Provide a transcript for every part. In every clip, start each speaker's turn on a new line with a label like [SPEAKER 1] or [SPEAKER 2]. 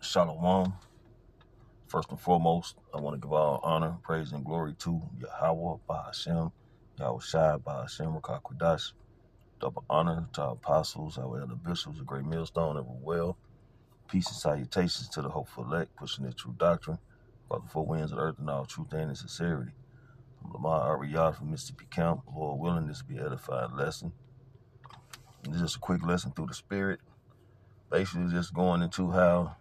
[SPEAKER 1] Shalom. First and foremost, I want to give all honor, praise, and glory to Yahweh, Bahashem, Yahweh Shai, Bahashem, Rakakwadash. Double honor to our apostles, our elder bishops, a great millstone, ever well. Peace and salutations to the hopeful elect, pushing the true doctrine, by the four winds of the earth and all truth and sincerity. I'm Lamar Ariyad from Mississippi Camp. Lord willing, this will be an edifying lesson. And just a quick lesson through the spirit. Basically just going into how,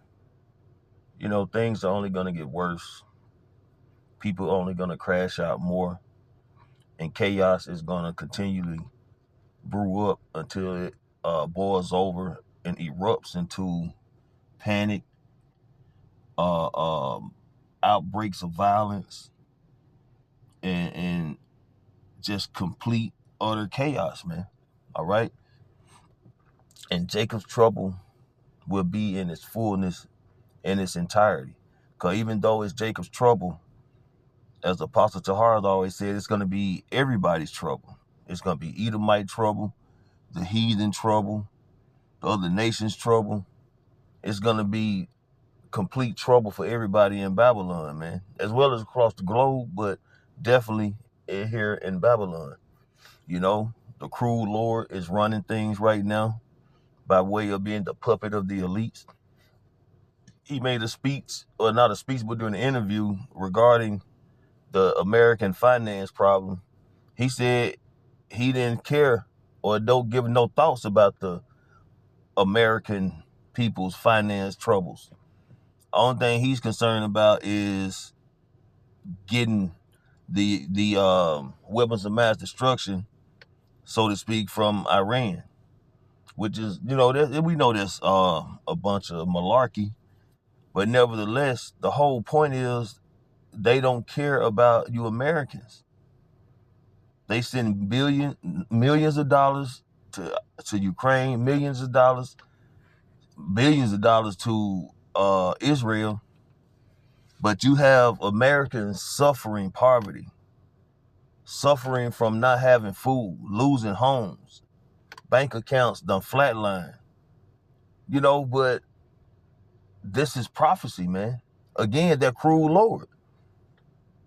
[SPEAKER 1] things are only going to get worse. People are only going to crash out more. And chaos is going to continually brew up until it boils over and erupts into panic, outbreaks of violence, and just complete, utter chaos, man. All right? And Jacob's trouble will be in its fullness, in its entirety. Because even though it's Jacob's trouble, as Apostle Tahar always said, it's going to be everybody's trouble. It's going to be Edomite trouble, the heathen trouble, the other nations' trouble. It's going to be complete trouble for everybody in Babylon, man, as well as across the globe, but definitely here in Babylon. The cruel Lord is running things right now by way of being the puppet of the elites. He made a speech, or not a speech, but during an interview regarding the American finance problem. He said he didn't care or don't give no thoughts about the American people's finance troubles. Only thing he's concerned about is getting the weapons of mass destruction, so to speak, from Iran, which is, we know there's a bunch of malarkey, but nevertheless, the whole point is they don't care about you Americans. They send millions of dollars to Ukraine, millions of dollars, billions of dollars to Israel, but you have Americans suffering poverty, suffering from not having food, losing homes, bank accounts done flatline. But this is prophecy, man. Again, that cruel Lord.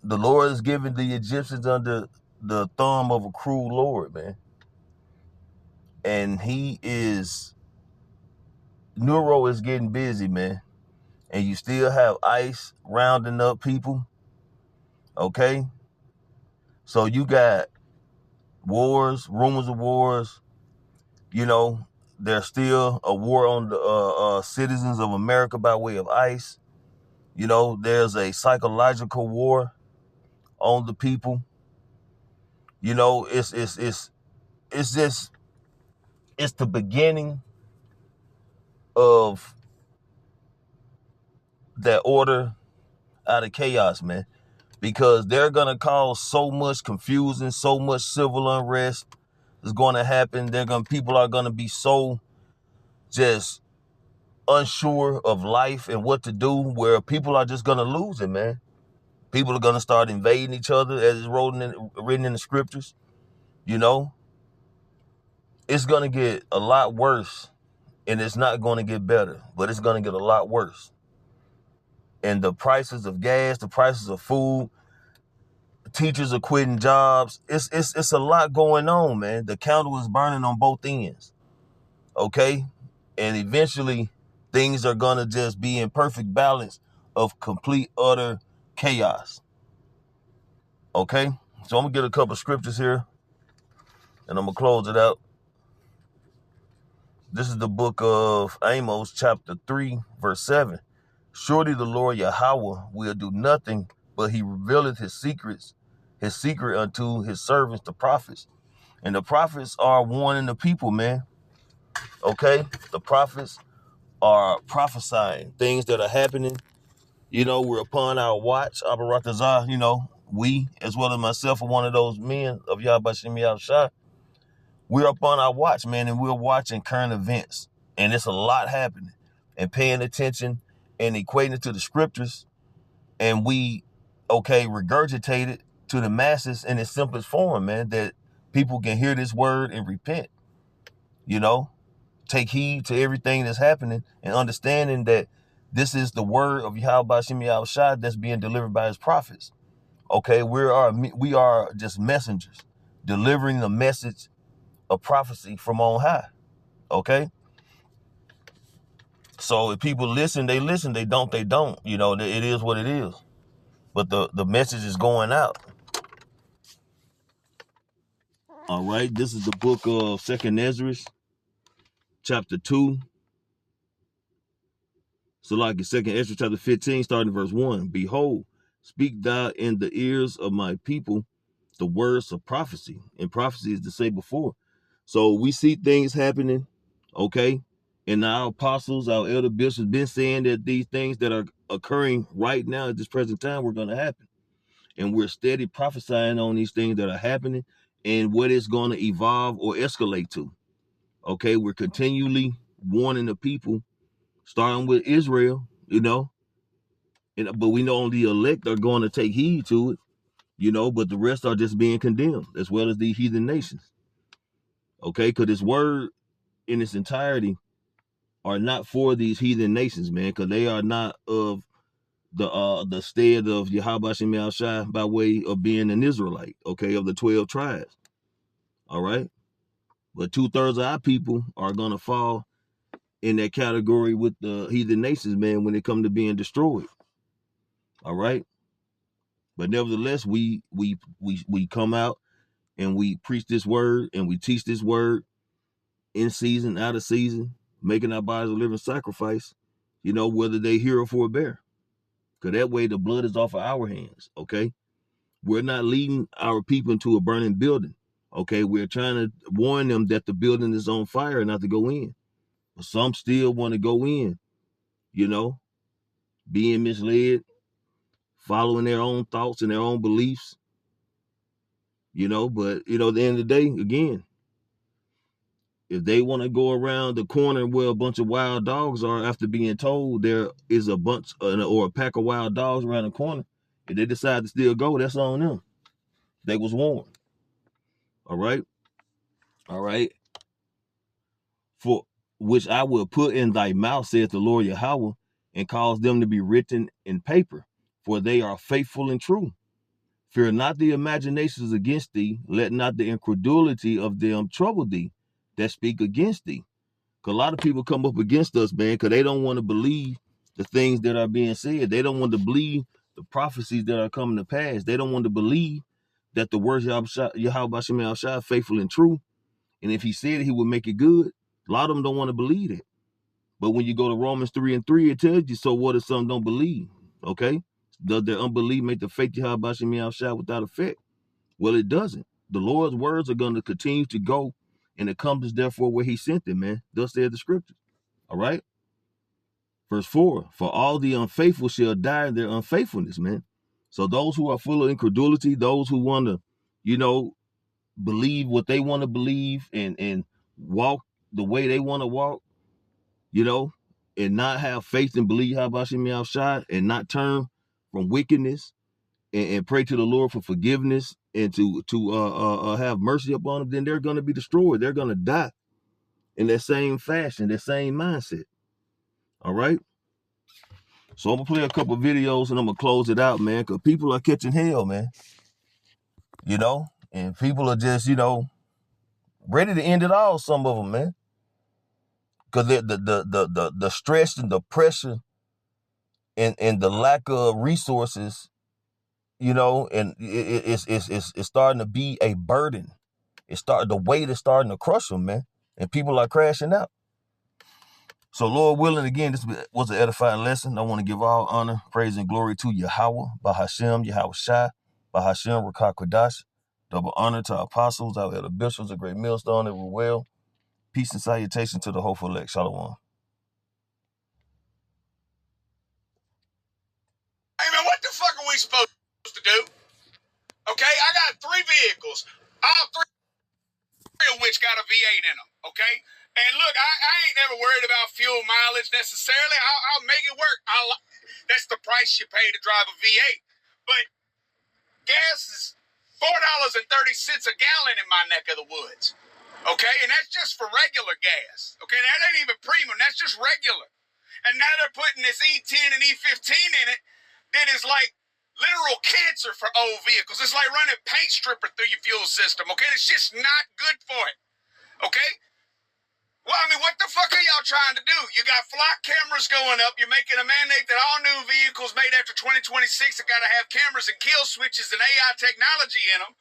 [SPEAKER 1] The Lord is giving the Egyptians under the thumb of a cruel Lord, man. And Neuro is getting busy, man. And you still have ICE rounding up people. Okay? So you got wars, rumors of wars. There's still a war on the citizens of America by way of ICE. There's a psychological war on the people. It's the beginning of that order out of chaos, man. Because they're gonna cause so much confusion, so much civil unrest is going to happen. People are gonna be so just unsure of life and what to do, where people are just gonna lose it, man. People are gonna start invading each other, as it's written in the scriptures. It's gonna get a lot worse, and it's not gonna get better, but it's gonna get a lot worse. And the prices of gas, the prices of food, teachers are quitting jobs. It's a lot going on, man. The candle is burning on both ends. Okay? And eventually things are gonna just be in perfect balance of complete, utter chaos. Okay? So I'm gonna get a couple scriptures here, and I'm gonna close it out. This is the book of Amos, chapter 3, verse 7. Surely the Lord Yahweh will do nothing, but he revealeth his secret unto his servants, the prophets. And the prophets are warning the people, man. Okay? The prophets are prophesying things that are happening. We're upon our watch. Abaratazah, we, as well as myself, are one of those men of Yahbashim Yahushua. We're up on our watch, man, and we're watching current events. And it's a lot happening. And paying attention and equating it to the scriptures. And we, regurgitate it to the masses in its simplest form, man, that people can hear this word and repent. Take heed to everything that's happening and understanding that This is the word of Yahweh Shem Yahushua that's being delivered by his prophets. Okay, we are just messengers delivering the message of prophecy from on high. Okay, so if people listen, they listen. They don't, they don't. You know, it is what it is. But the message is going out. All right, this is the book of 2nd Ezra, chapter 2. So like in 2nd Ezra chapter 15, starting verse 1. Behold, speak thou in the ears of my people the words of prophecy. And prophecy is to say before. So we see things happening, okay? And our apostles, our elder bishops been saying that these things that are occurring right now at this present time were going to happen. And we're steady prophesying on these things that are happening and what it's going to evolve or escalate to. Okay, we're continually warning the people, starting with Israel, you know, but we know only the elect are going to take heed to it, you know, but the rest are just being condemned, as well as the heathen nations. Okay, because this word in its entirety are not for these heathen nations, man, because they are not of the stead of Yahweh Shem Yahushua by way of being an Israelite, okay, of the 12 tribes. All right. But 2/3 of our people are gonna fall in that category with the heathen nations, man, when it comes to being destroyed. All right. But nevertheless, we come out and we preach this word and we teach this word in season, out of season, making our bodies a living sacrifice, you know, whether they hear or forbear. Because that way the blood is off of our hands, okay? We're not leading our people into a burning building, okay? We're trying to warn them that the building is on fire and not to go in. But some still want to go in, you know, being misled, following their own thoughts and their own beliefs, you know. But, you know, at the end of the day, again, if they want to go around the corner where a bunch of wild dogs are after being told there is a bunch or a pack of wild dogs around the corner, if they decide to still go, that's on them. They was warned. All right. All right. For which I will put in thy mouth, saith the Lord Yahweh, and cause them to be written in paper, for they are faithful and true. Fear not the imaginations against thee, let not the incredulity of them trouble thee that speak against thee. Because a lot of people come up against us, man, because they don't want to believe the things that are being said. They don't want to believe the prophecies that are coming to pass. They don't want to believe that the words Yahweh Shem Yahushua faithful and true. And if he said it, he would make it good. A lot of them don't want to believe it. But when you go to Romans 3:3, it tells you, so what if some don't believe? Okay? Does their unbelief make the faith Yahweh Shem Yahushua without effect? Well, it doesn't. The Lord's words are going to continue to go and accomplish therefore where he sent them, man. Thus said the scriptures. All right? Verse 4, for all the unfaithful shall die in their unfaithfulness, man. So those who are full of incredulity, those who want to, you know, believe what they want to believe and walk the way they want to walk, you know, and not have faith and believe how about Shem Yahushua and not turn from wickedness and pray to the Lord for forgiveness and to have mercy upon them, then they're going to be destroyed. They're going to die in that same fashion, that same mindset. All right. So I'm gonna play a couple videos and I'm gonna close it out, man, because people are catching hell, man. You know, and people are just, you know, ready to end it all. Some of them, man, because the stress and the pressure and the lack of resources, you know, and it's starting to be a burden. The weight is starting to crush them, man, and people are crashing out. So, Lord willing, again, this was an edifying lesson. I want to give all honor, praise, and glory to Yahweh, Bahashem, Yahweh Shai, Bahashem, Rakah Kodash. Double honor to our apostles, our elder bishops, a great millstone that were well. Peace and salutation to the hopeful elect. Shalom.
[SPEAKER 2] Hey, man, what the fuck are we supposed to do? Okay, I got 3 vehicles, all 3 of which got a V8 in them, okay? And look, I ain't never worried about fuel mileage necessarily. I'll make it work. That's the price you pay to drive a V8. But gas is $4.30 a gallon in my neck of the woods, okay? And that's just for regular gas, okay? That ain't even premium. That's just regular. And now they're putting this E10 and E15 in it that is like literal cancer for old vehicles. It's like running paint stripper through your fuel system, okay? It's just not good for it, okay? Well, I mean, what the fuck are y'all trying to do? You got flock cameras going up. You're making a mandate that all new vehicles made after 2026 have got to have cameras and kill switches and AI technology in them.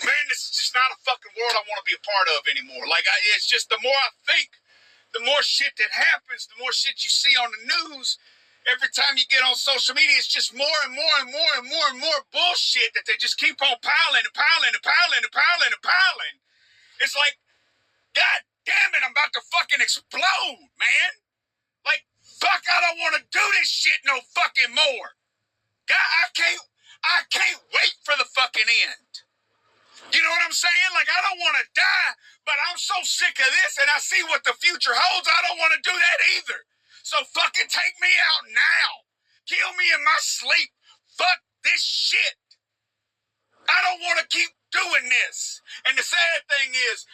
[SPEAKER 2] Man, this is just not a fucking world I want to be a part of anymore. Like, it's just the more I think, the more shit that happens, the more shit you see on the news. Every time you get on social media, it's just more and more and more and more and more bullshit that they just keep on piling and piling and piling and piling and piling. It's like, God damn it, I'm about to fucking explode, man. Like, fuck, I don't want to do this shit no fucking more. God, I can't wait for the fucking end. You know what I'm saying? Like, I don't want to die, but I'm so sick of this and I see what the future holds. I don't want to do that either. So fucking take me out now. Kill me in my sleep. Fuck this shit. I don't want to keep doing this. And the sad thing is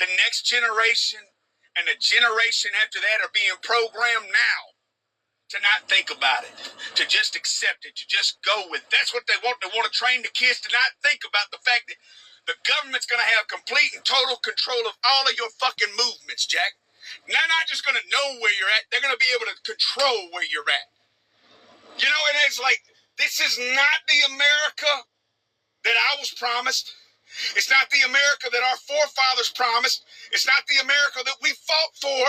[SPEAKER 2] the next generation and the generation after that are being programmed now to not think about it, to just accept it, to just go with it. That's what they want. They want to train the kids to not think about the fact that the government's going to have complete and total control of all of your fucking movements, Jack. They're not just going to know where you're at. They're going to be able to control where you're at. You know, and it's like, this is not the America that I was promised. It's not the America that our forefathers promised. It's not the America that we fought for.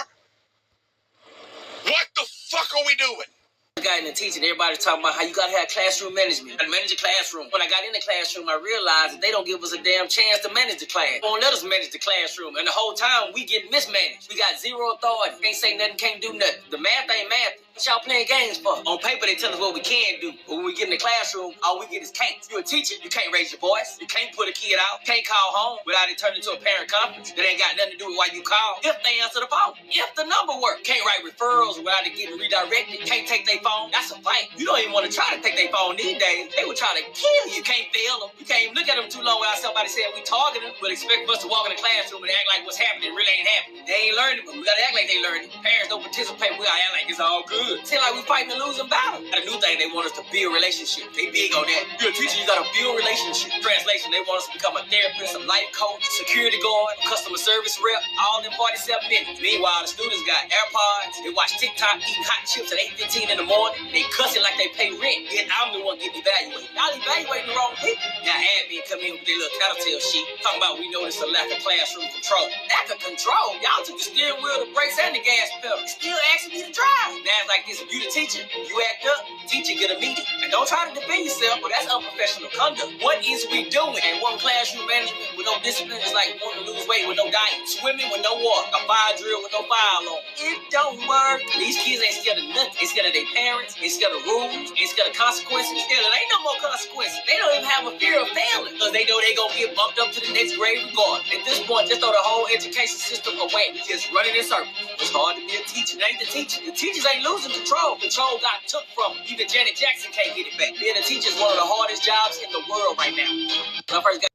[SPEAKER 2] What the fuck are we doing?
[SPEAKER 3] I got in the teaching, everybody's talking about how you gotta have classroom management. I manage a classroom. When I got in the classroom, I realized that they don't give us a damn chance to manage the class. They won't let us manage the classroom. And the whole time, we get mismanaged. We got zero authority. Can't say nothing, can't do nothing. The math ain't math. What y'all playing games for? On paper, they tell us what we can do. But when we get in the classroom, all we get is can't. You're a teacher, you can't raise your voice. You can't put a kid out. Can't call home without it turning into a parent conference. That ain't got nothing to do with why you call. If they answer the phone. If the number works. Can't write referrals without it getting redirected. Can't take their phone. That's a fight. You don't even want to try to take their phone these days. They would try to kill you. You can't fail them. You can't even look at them too long without somebody saying we target them, but expect us to walk in the classroom and act like what's happening really ain't happening. They ain't learning, but we gotta act like they learning. Parents don't participate. We gotta act like it's all good. Seem like we fighting a losing battle. A new thing, they want us to build relationships. They big on that. You're a teacher, you gotta build relationships. Translation, they want us to become a therapist, a life coach, security guard, customer service rep, all in 47 minutes. Meanwhile, the students got AirPods. They watch TikTok, eating hot chips at 8:15 in the morning. They cussing like they pay rent. Yet I'm the one getting evaluated. Y'all evaluating the wrong people. Now admin come in with their little tattletale shit. Talking about we notice a lack of classroom control. Lack of control? Y'all took the steering wheel, the brakes, and the gas pedal. Still asking me to drive. Now it's like this. If you the teacher, you act up, teacher get a meeting. And don't try to defend yourself, but that's unprofessional conduct. What is we doing? And one classroom management with no discipline is like wanting to lose weight with no diet. Swimming with no water. A fire drill with no fire alarm. It don't work. These kids ain't scared of nothing. They scared of their parents. They scared of rules. They scared of consequences. Hell, it ain't no more consequences. They don't even have a fear of failing because they know they gonna get bumped up to the next grade regardless. At this point, just throw the whole education system away. Just running in circles. It's hard to be a teacher. It ain't the teacher. The teachers ain't losing control. Control got took from them. Even Janet Jackson can't get it back. Being a teacher is one of the hardest jobs in the world right now. When I first got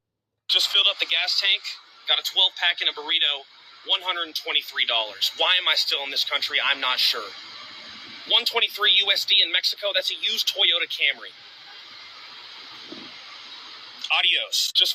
[SPEAKER 4] Just filled up the gas tank, got a 12-pack and a burrito, $123. Why am I still in this country? I'm not sure. 123 USD in Mexico, that's a used Toyota Camry. Adios. Just